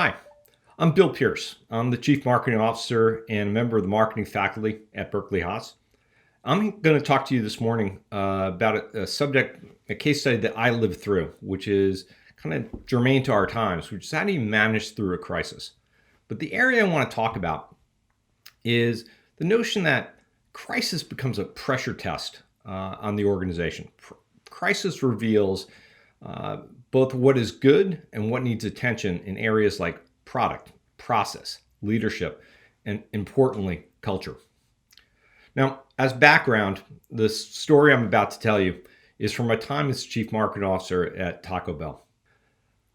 Hi, I'm Bill Pearce. I'm the Chief Marketing Officer and a member of the marketing faculty at Berkeley Haas. I'm going to talk to you this morning about a subject, a case study that I lived through, which is kind of germane to our times, which is how do you manage through a crisis. But the area I want to talk about is the notion that crisis becomes a pressure test on the organization. Crisis reveals both what is good and what needs attention in areas like product, process, leadership, and importantly, culture. Now, as background, the story I'm about to tell you is from my time as Chief Marketing Officer at Taco Bell.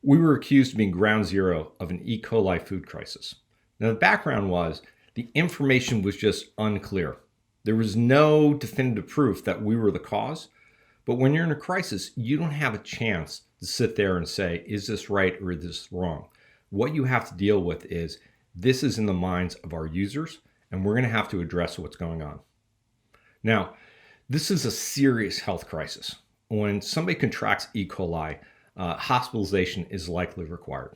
We were accused of being ground zero of an E. coli food crisis. Now, the background was the information was just unclear. There was no definitive proof that we were the cause. But when you're in a crisis, you don't have a chance to sit there and say, is this right or is this wrong? What you have to deal with is this is in the minds of our users, and we're going to have to address what's going on. Now, this is a serious health crisis. When somebody contracts E. coli, hospitalization is likely required.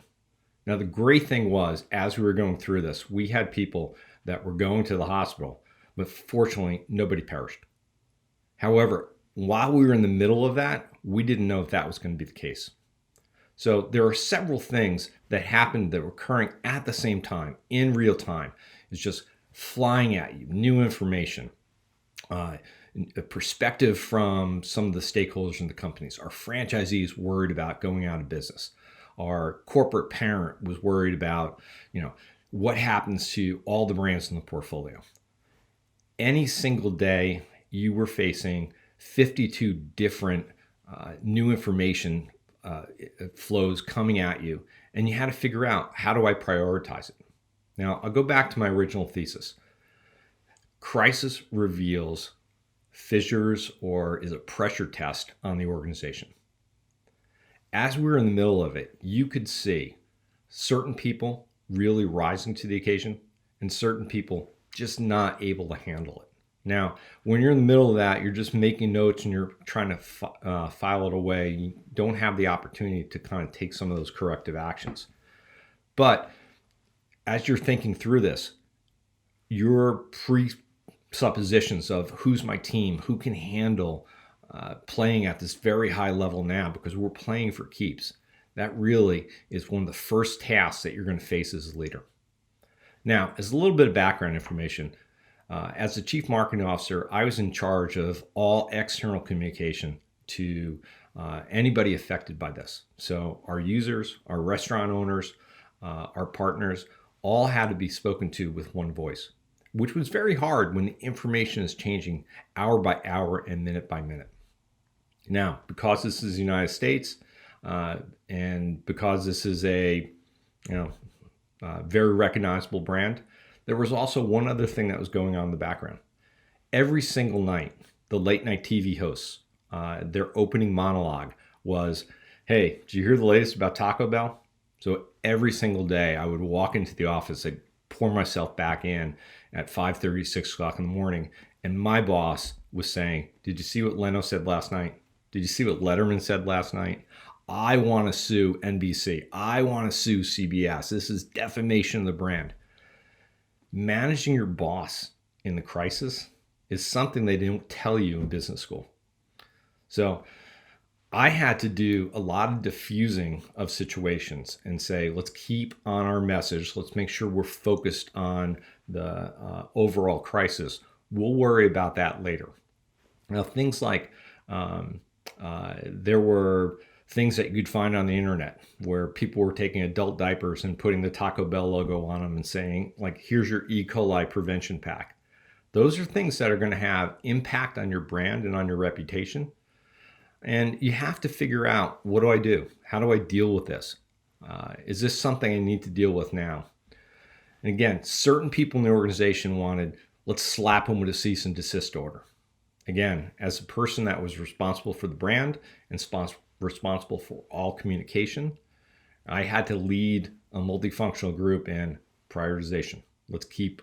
Now, the great thing was, as we were going through this, we had people that were going to the hospital, but fortunately, nobody perished. However, while we were in the middle of that, we didn't know if that was going to be the case. So there are several things that happened that were occurring at the same time, in real time. It's just flying at you, new information, a perspective from some of the stakeholders in the companies. Our franchisees worried about going out of business. Our corporate parent was worried about, what happens to all the brands in the portfolio. Any single day you were facing 52 different new information flows coming at you, and you had to figure out, how do I prioritize it? Now, I'll go back to my original thesis. Crisis reveals fissures or is a pressure test on the organization. As we were in the middle of it, you could see certain people really rising to the occasion and certain people just not able to handle it. Now, when you're in the middle of that, you're just making notes and you're trying to file it away. You don't have the opportunity to kind of take some of those corrective actions. But as you're thinking through this, your presuppositions of who's my team, who can handle playing at this very high level now, because we're playing for keeps, that really is one of the first tasks that you're going to face as a leader. Now, as a little bit of background information, as the Chief Marketing Officer, I was in charge of all external communication to anybody affected by this. So our users, our restaurant owners, our partners, all had to be spoken to with one voice, which was very hard when the information is changing hour by hour and minute by minute. Now, because this is the United States, and because this is a very recognizable brand, there was also one other thing that was going on in the background. Every single night, the late night TV hosts, their opening monologue was, hey, did you hear the latest about Taco Bell? So every single day I would walk into the office, I'd pour myself back in at 5:30, 6 o'clock in the morning, and my boss was saying, did you see what Leno said last night? Did you see what Letterman said last night? I want to sue NBC. I want to sue CBS. This is defamation of the brand. Managing your boss in the crisis is something they didn't tell you in business school. So I had to do a lot of diffusing of situations and say, let's keep on our message. Let's make sure we're focused on the overall crisis. We'll worry about that later. Now, things like there were things that you'd find on the internet where people were taking adult diapers and putting the Taco Bell logo on them and saying, like, here's your E. coli prevention pack. Those are things that are going to have impact on your brand and on your reputation. And you have to figure out, what do I do? How do I deal with this? Is this something I need to deal with now? And again, certain people in the organization wanted, let's slap them with a cease and desist order. Again, as a person that was responsible for the brand and responsible for all communication, I had to lead a multifunctional group in prioritization. Let's keep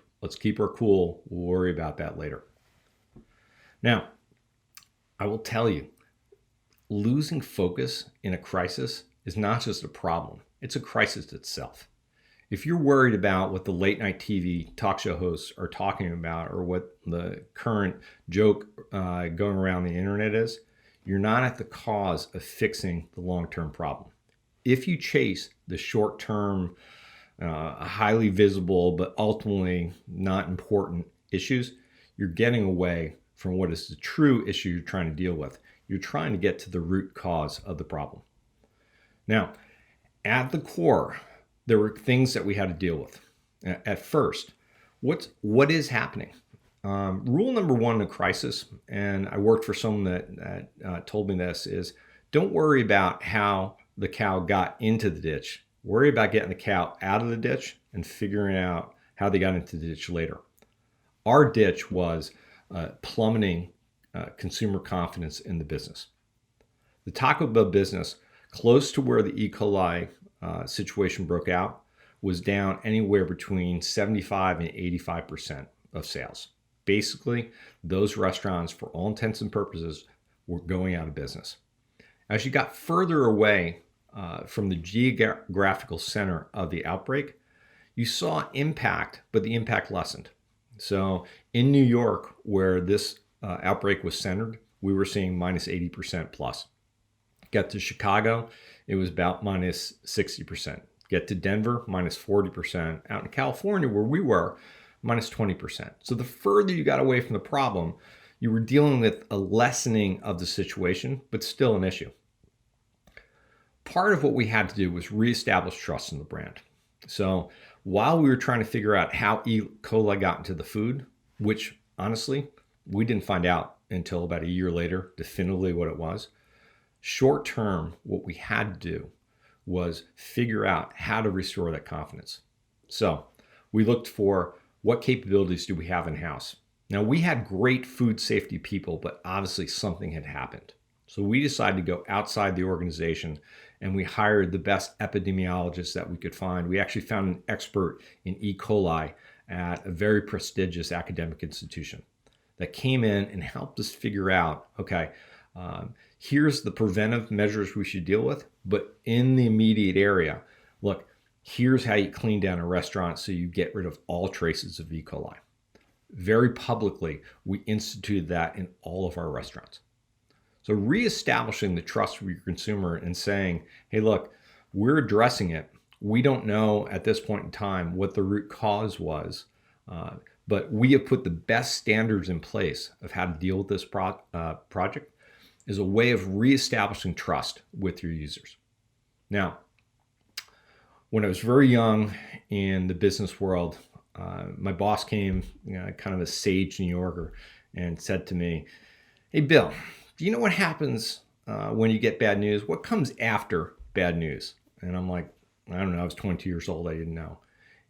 our cool. We'll worry about that later. Now, I will tell you, losing focus in a crisis is not just a problem. It's a crisis itself. If you're worried about what the late night TV talk show hosts are talking about or what the current joke going around the internet is, you're not at the cause of fixing the long-term problem. If you chase the short-term, highly visible, but ultimately not important issues, you're getting away from what is the true issue you're trying to deal with. You're trying to get to the root cause of the problem. Now, at the core, there were things that we had to deal with. At first, what is happening? Rule number one in a crisis, and I worked for someone that told me this, is don't worry about how the cow got into the ditch. Worry about getting the cow out of the ditch and figuring out how they got into the ditch later. Our ditch was plummeting consumer confidence in the business. The Taco Bell business, close to where the E. coli situation broke out, was down anywhere between 75 and 85% of sales. Basically, those restaurants, for all intents and purposes, were going out of business. As you got further away from the geographical center of the outbreak, you saw impact, but the impact lessened. So in New York, where this outbreak was centered, we were seeing minus 80% plus. Get to Chicago, it was about minus 60%. Get to Denver, minus 40%. Out in California, where we were, minus 20%. So the further you got away from the problem, you were dealing with a lessening of the situation, but still an issue. Part of what we had to do was reestablish trust in the brand. So while we were trying to figure out how E. coli got into the food, which honestly, we didn't find out until about a year later, definitively what it was, short term, what we had to do was figure out how to restore that confidence. So we looked for what capabilities do we have in-house. Now, we had great food safety people, but obviously something had happened. So we decided to go outside the organization and we hired the best epidemiologists that we could find. We actually found an expert in E. coli at a very prestigious academic institution that came in and helped us figure out, okay, here's the preventive measures we should deal with, but in the immediate area, look, here's how you clean down a restaurant so you get rid of all traces of E. coli. Very publicly, we instituted that in all of our restaurants. So reestablishing the trust of your consumer and saying, hey, look, we're addressing it. We don't know at this point in time what the root cause was, but we have put the best standards in place of how to deal with this project is a way of reestablishing trust with your users. Now, when I was very young in the business world, my boss came, kind of a sage New Yorker, and said to me, hey, Bill, do you know what happens when you get bad news? What comes after bad news? And I'm like, I don't know. I was 22 years old. I didn't know.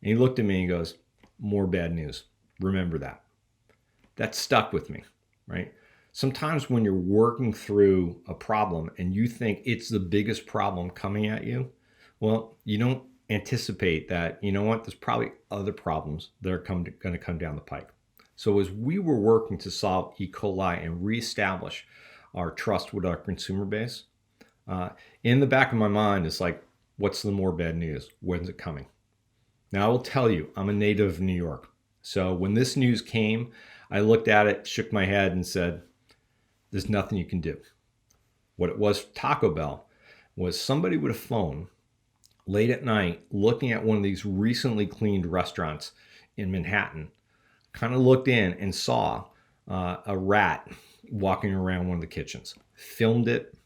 And he looked at me and goes, more bad news. Remember that. That stuck with me, right? Sometimes when you're working through a problem and you think it's the biggest problem coming at you, well, you don't anticipate that, you know what, there's probably other problems that are going to come down the pike. So as we were working to solve E. coli and reestablish our trust with our consumer base, in the back of my mind, it's like, what's the more bad news? When's it coming? Now, I will tell you, I'm a native of New York. So when this news came, I looked at it, shook my head, and said, there's nothing you can do. What it was for Taco Bell was somebody with a phone late at night looking at one of these recently cleaned restaurants in Manhattan, kind of looked in and saw a rat walking around one of the kitchens, filmed it,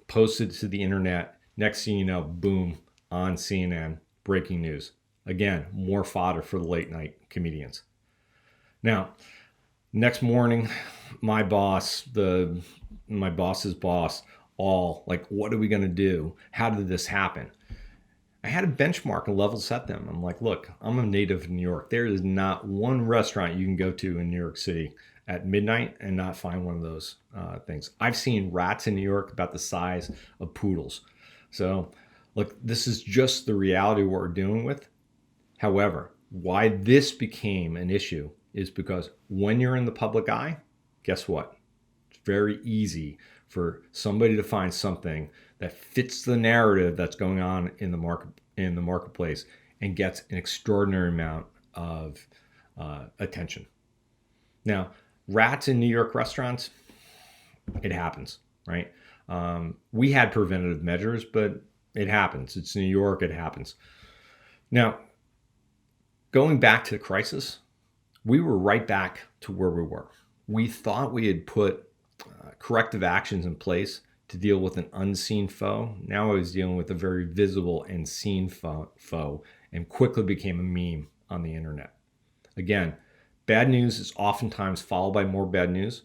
posted it to the internet. Next thing you know, boom, on CNN, breaking news. Again, more fodder for the late night comedians. Now, next morning, my boss, my boss's boss, all like, what are we going to do? How did this happen? I had a benchmark and level set them. I'm like, look, I'm a native of New York. There is not one restaurant you can go to in New York City at midnight and not find one of those things. I've seen rats in New York about the size of poodles. So look, this is just the reality of what we're dealing with. However, why this became an issue is because when you're in the public eye, guess what? It's very easy for somebody to find something that fits the narrative that's going on in the marketplace and gets an extraordinary amount of attention. Now, rats in New York restaurants, it happens, right? We had preventative measures, but it happens. It's New York, it happens. Now, going back to the crisis, we were right back to where we were. We thought we had put corrective actions in place to deal with an unseen foe. Now I was dealing with a very visible and seen foe and quickly became a meme on the internet. Again, bad news is oftentimes followed by more bad news.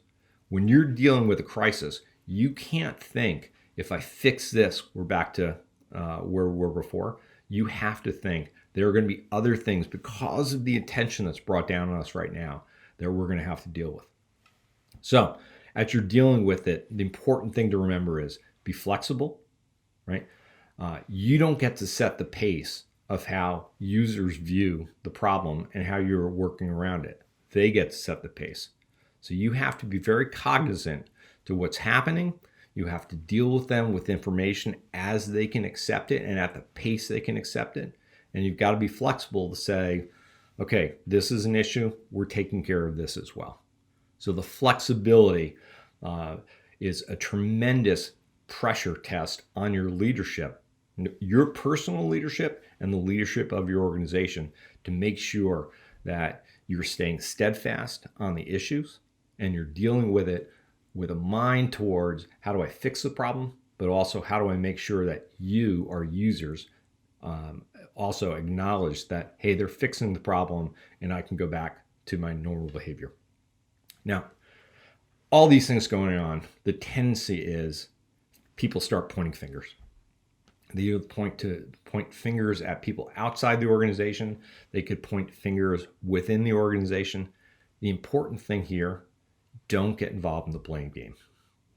When you're dealing with a crisis, you can't think, if I fix this, we're back to where we were before. You have to think there are going to be other things because of the attention that's brought down on us right now that we're going to have to deal with. So as you're dealing with it, the important thing to remember is be flexible, right? You don't get to set the pace of how users view the problem and how you're working around it. They get to set the pace. So you have to be very cognizant to what's happening. You have to deal with them with information as they can accept it and at the pace they can accept it. And you've got to be flexible to say, okay, this is an issue. We're taking care of this as well. So the flexibility is a tremendous pressure test on your leadership, your personal leadership and the leadership of your organization, to make sure that you're staying steadfast on the issues and you're dealing with it with a mind towards how do I fix the problem, but also how do I make sure that you, our users, also acknowledge that, hey, they're fixing the problem and I can go back to my normal behavior. Now, all these things going on, the tendency is people start pointing fingers. They either point fingers at people outside the organization. They could point fingers within the organization. The important thing here, don't get involved in the blame game.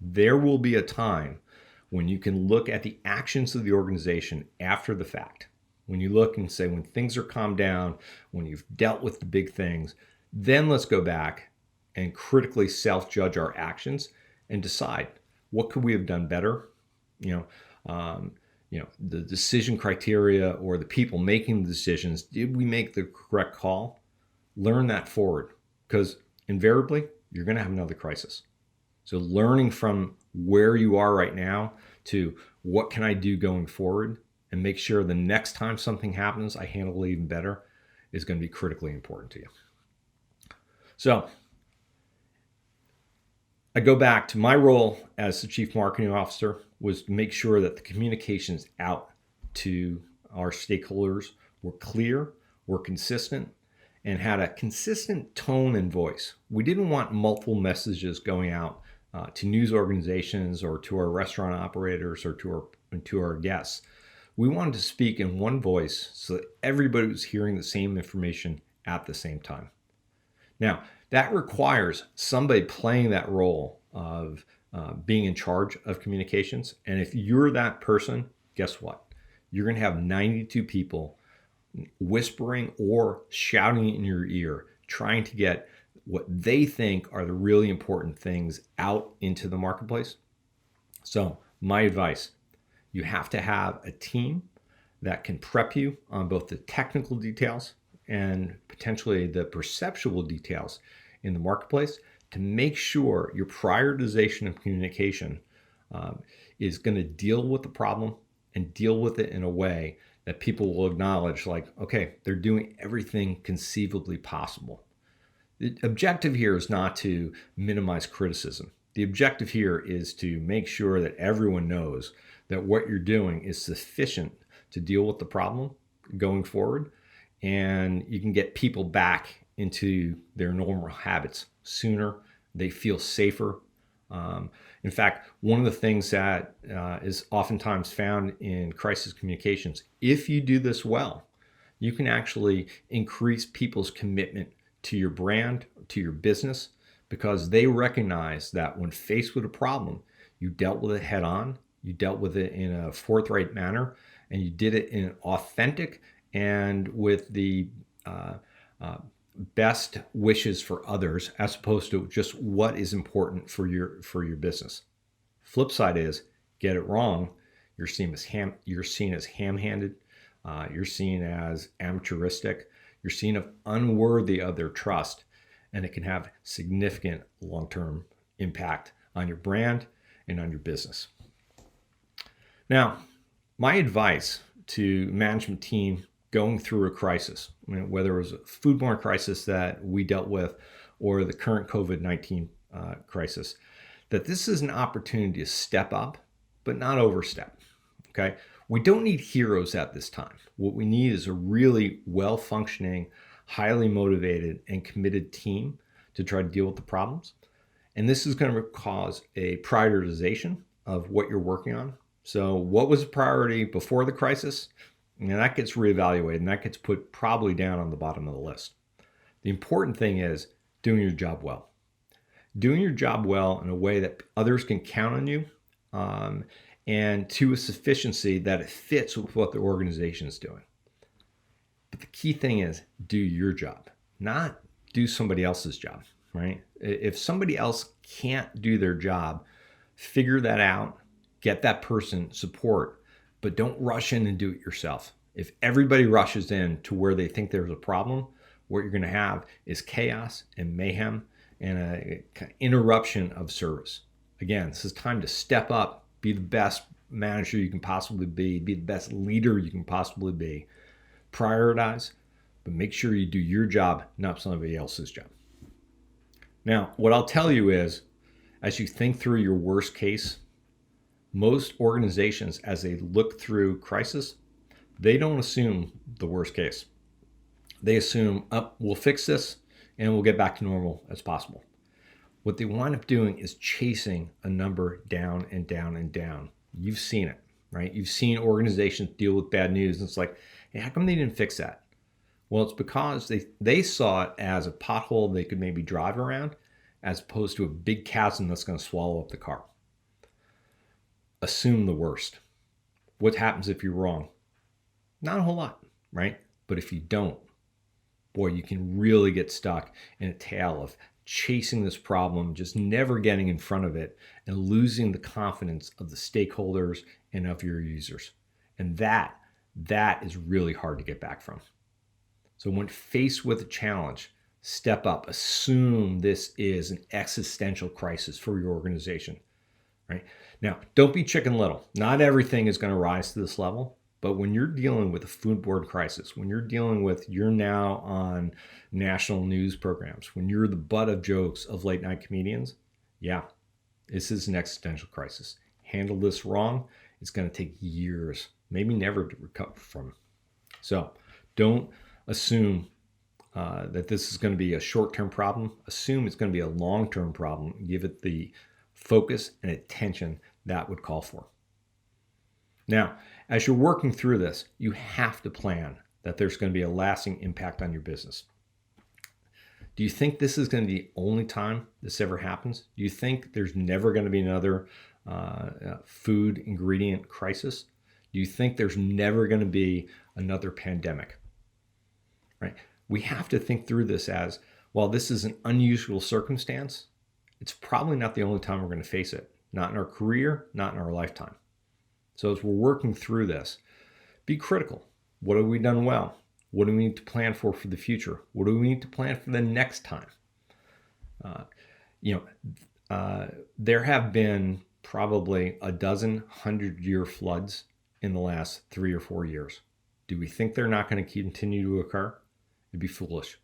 There will be a time when you can look at the actions of the organization after the fact. When you look and say, when things are calmed down, when you've dealt with the big things, then let's go back and critically self-judge our actions and decide what could we have done better. The decision criteria or the people making the decisions, did we make the correct call? Learn that forward, because invariably you're going to have another crisis. So learning from where you are right now to what can I do going forward and make sure the next time something happens, I handle it even better, is going to be critically important to you. So I go back to my role as the Chief Marketing Officer was to make sure that the communications out to our stakeholders were clear, were consistent, and had a consistent tone and voice. We didn't want multiple messages going out to news organizations or to our restaurant operators or to our guests. We wanted to speak in one voice so that everybody was hearing the same information at the same time. Now, that requires somebody playing that role of being in charge of communications. And if you're that person, guess what? You're going to have 92 people whispering or shouting in your ear, trying to get what they think are the really important things out into the marketplace. So my advice, you have to have a team that can prep you on both the technical details and potentially the perceptual details in the marketplace to make sure your prioritization of communication is going to deal with the problem and deal with it in a way that people will acknowledge, like, okay, they're doing everything conceivably possible. The objective here is not to minimize criticism. The objective here is to make sure that everyone knows that what you're doing is sufficient to deal with the problem going forward, and you can get people back into their normal habits sooner. They feel safer. In fact, one of the things that is oftentimes found in crisis communications, if you do this well, you can actually increase people's commitment to your brand, to your business, because they recognize that when faced with a problem, you dealt with it head on, you dealt with it in a forthright manner, and you did it in an authentic and with the best wishes for others, as opposed to just what is important for your business. Flip side is, get it wrong, you're seen as ham-handed, You're seen as amateuristic. You're seen as unworthy of their trust, and it can have significant long-term impact on your brand and on your business. Now, my advice to management team going through a crisis, whether it was a foodborne crisis that we dealt with or the current COVID-19 crisis, that this is an opportunity to step up, but not overstep. Okay? We don't need heroes at this time. What we need is a really well-functioning, highly motivated, and committed team to try to deal with the problems. And this is going to cause a prioritization of what you're working on. So what was a priority before the crisis? And that gets reevaluated, and that gets put probably down on the bottom of the list. The important thing is doing your job well. Doing your job well in a way that others can count on you, and to a sufficiency that it fits with what the organization is doing. But the key thing is do your job, not do somebody else's job, right? If somebody else can't do their job, figure that out, get that person support, but don't rush in and do it yourself. If everybody rushes in to where they think there's a problem, what you're going to have is chaos and mayhem and a interruption of service. Again, this is time to step up, be the best manager you can possibly be the best leader you can possibly be. Prioritize, but make sure you do your job, not somebody else's job. Now, what I'll tell you is, as you think through your worst case, most organizations, as they look through crisis, they don't assume the worst case. They assume, we'll fix this and we'll get back to normal as possible. What they wind up doing is chasing a number down and down and down. You've seen it, right? You've seen organizations deal with bad news. And it's like, hey, how come they didn't fix that? Well, it's because they saw it as a pothole they could maybe drive around, as opposed to a big chasm that's going to swallow up the car. Assume the worst. What happens if you're wrong? Not a whole lot, right? But if you don't, boy, you can really get stuck in a tale of chasing this problem, just never getting in front of it, and losing the confidence of the stakeholders and of your users. And that is really hard to get back from. So when faced with a challenge, step up, assume this is an existential crisis for your organization, right? Now, don't be Chicken Little. Not everything is going to rise to this level, but when you're dealing with a foodborne crisis, when you're dealing with, you're now on national news programs, when you're the butt of jokes of late night comedians, yeah, this is an existential crisis. Handle this wrong, it's going to take years, maybe never to recover from. So don't assume that this is going to be a short-term problem. Assume it's going to be a long-term problem. Give it the focus and attention that would call for. Now, as you're working through this, you have to plan that there's going to be a lasting impact on your business. Do you think this is going to be the only time this ever happens? Do you think there's never going to be another food ingredient crisis? Do you think there's never going to be another pandemic? Right? We have to think through this as, while this is an unusual circumstance, it's probably not the only time we're going to face it. Not in our career, not in our lifetime. So as we're working through this, be critical. What have we done well? What do we need to plan for the future? What do we need to plan for the next time? There have been probably a dozen 100-year floods in the last 3 or 4 years. Do we think they're not going to continue to occur? It'd be foolish.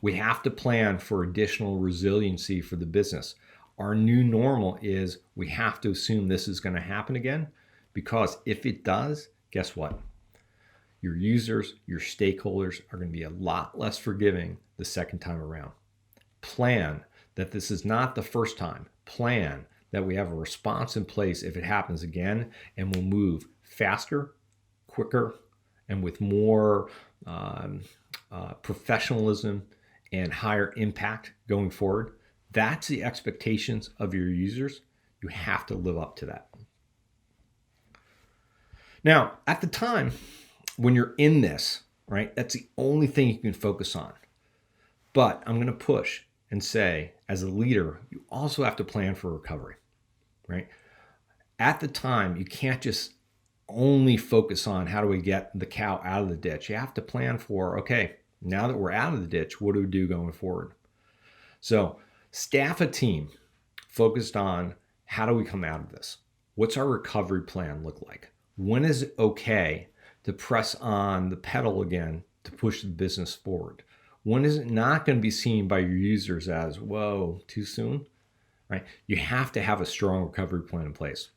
We have to plan for additional resiliency for the business. Our new normal is we have to assume this is going to happen again, because if it does, guess what? Your users, your stakeholders are going to be a lot less forgiving the second time around. Plan that this is not the first time. Plan that we have a response in place if it happens again, and we'll move faster, quicker, and with more professionalism and higher impact going forward. That's the expectations of your users. You have to live up to that. Now, at the time when you're in this, right, that's the only thing you can focus on. But I'm going to push and say, as a leader, you also have to plan for recovery, right? At the time, you can't just only focus on how do we get the cow out of the ditch. You have to plan for, okay, now that we're out of the ditch, what do we do going forward? So staff a team focused on how do we come out of this? What's our recovery plan look like? When is it okay to press on the pedal again to push the business forward? When is it not going to be seen by your users as, whoa, too soon? Right? You have to have a strong recovery plan in place.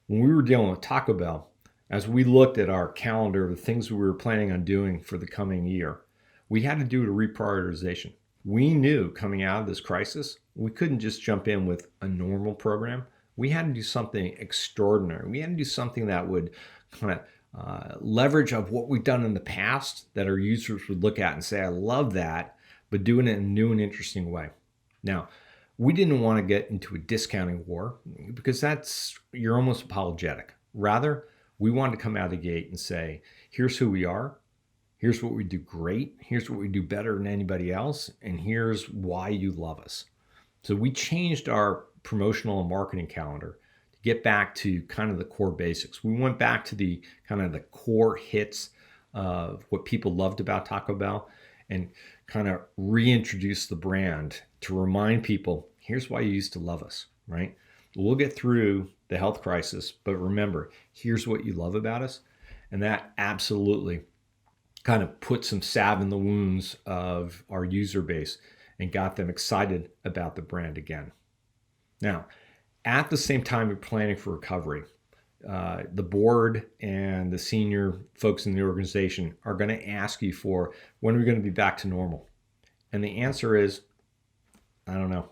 When we were dealing with Taco Bell, as we looked at our calendar, the things we were planning on doing for the coming year, we had to do a reprioritization. We knew coming out of this crisis, we couldn't just jump in with a normal program. We had to do something extraordinary. We had to do something that would kind of leverage of what we've done in the past that our users would look at and say, I love that, but doing it in a new and interesting way. Now, we didn't want to get into a discounting war because you're almost apologetic. Rather, we wanted to come out of the gate and say, here's who we are. Here's what we do great. Here's what we do better than anybody else. And here's why you love us. So we changed our promotional and marketing calendar to get back to kind of the core basics. We went back to the kind of the core hits of what people loved about Taco Bell and kind of reintroduce the brand to remind people, here's why you used to love us, right? We'll get through the health crisis, but remember, here's what you love about us. And that absolutely kind of put some salve in the wounds of our user base and got them excited about the brand again. Now, at the same time you're planning for recovery, the board and the senior folks in the organization are going to ask you for, when are we going to be back to normal? And the answer is, I don't know.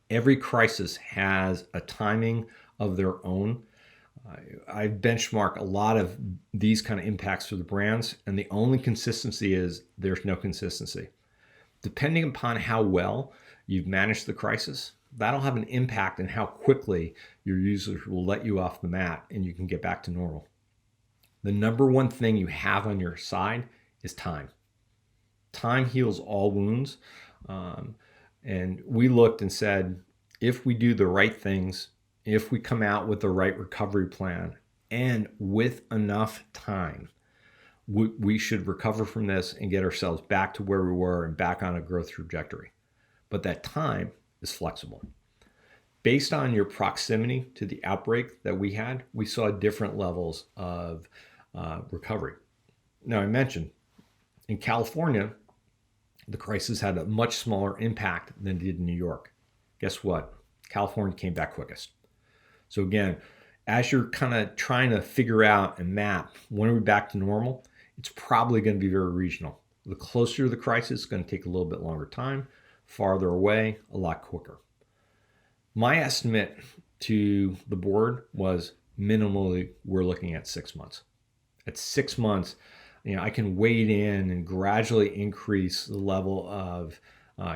Every crisis has a timing of their own. I benchmark a lot of these kind of impacts for the brands, and the only consistency is there's no consistency. Depending upon how well you've managed the crisis, that'll have an impact on how quickly your users will let you off the mat and you can get back to normal. The number one thing you have on your side is time. Time heals all wounds. And we looked and said, if we do the right things, if we come out with the right recovery plan and with enough time, we should recover from this and get ourselves back to where we were and back on a growth trajectory. But that time is flexible. Based on your proximity to the outbreak that we had, we saw different levels of recovery. Now, I mentioned in California, the crisis had a much smaller impact than it did in New York. Guess what? California came back quickest. So again, as you're kind of trying to figure out and map when are we back to normal, it's probably going to be very regional. The closer to the crisis, it's going to take a little bit longer time. Farther away, a lot quicker. My estimate to the board was minimally, we're looking at 6 months. At 6 months, I can wade in and gradually increase the level of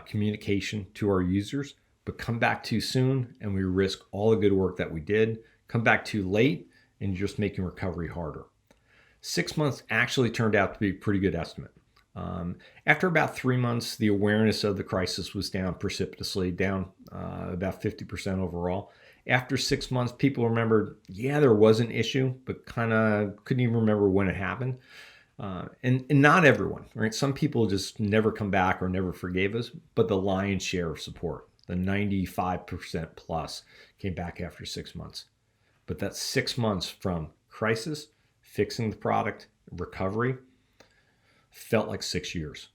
communication to our users, but come back too soon and we risk all the good work that we did. Come back too late and you're just making recovery harder. 6 months actually turned out to be a pretty good estimate. After about 3 months, the awareness of the crisis was down precipitously, down about 50% overall. After 6 months, people remembered, yeah, there was an issue, but kind of couldn't even remember when it happened. And not everyone, right? Some people just never come back or never forgave us, but the lion's share of support, the 95% plus, came back after 6 months. But that's 6 months from crisis, fixing the product, recovery, felt like 6 years.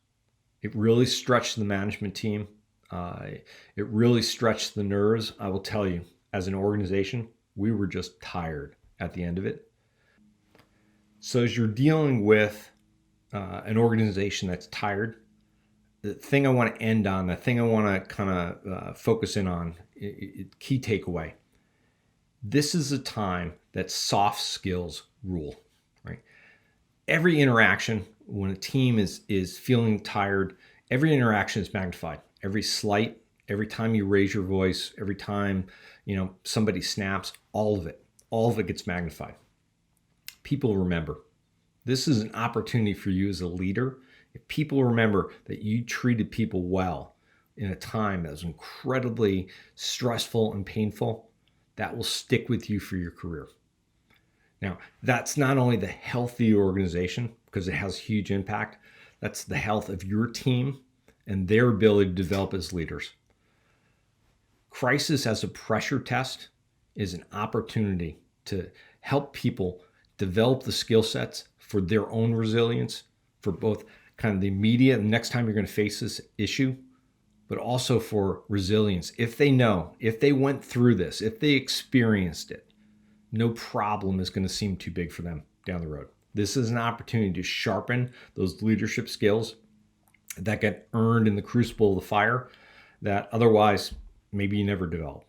It really stretched the management team. It really stretched the nerves. I will tell you, as an organization, we were just tired at the end of it. So as you're dealing with an organization that's tired, the thing I want to end on, the thing I want to kind of focus in on, key takeaway, this is a time that soft skills rule, right? Every interaction, when a team is feeling tired, every interaction is magnified. Every slight, every time you raise your voice, every time somebody snaps, all of it gets magnified. People remember. This is an opportunity for you as a leader. If people remember that you treated people well in a time that was incredibly stressful and painful, that will stick with you for your career. Now, that's not only the health of the organization, because it has huge impact, that's the health of your team and their ability to develop as leaders. Crisis as a pressure test is an opportunity to help people develop the skill sets for their own resilience, for both kind of the immediate and next time you're going to face this issue, but also for resilience. If they know, if they went through this, if they experienced it, no problem is going to seem too big for them down the road. This is an opportunity to sharpen those leadership skills that get earned in the crucible of the fire that otherwise maybe you never develop.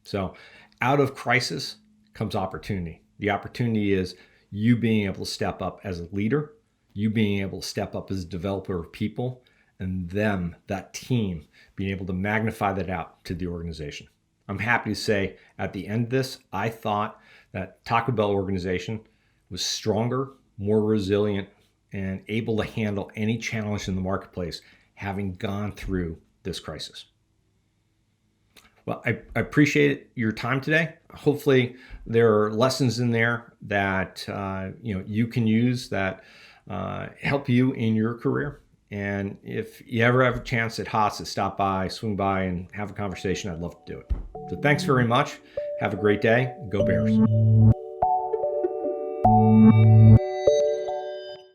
So out of crisis comes opportunity. The opportunity is you being able to step up as a leader, you being able to step up as a developer of people, and them, that team, being able to magnify that out to the organization. I'm happy to say at the end of this, I thought that Taco Bell organization was stronger, more resilient, and able to handle any challenge in the marketplace, having gone through this crisis. Well, I appreciate your time today. Hopefully there are lessons in there that you can use that help you in your career. And if you ever have a chance at Haas to stop by, swing by, and have a conversation, I'd love to do it. So thanks very much. Have a great day. Go Bears.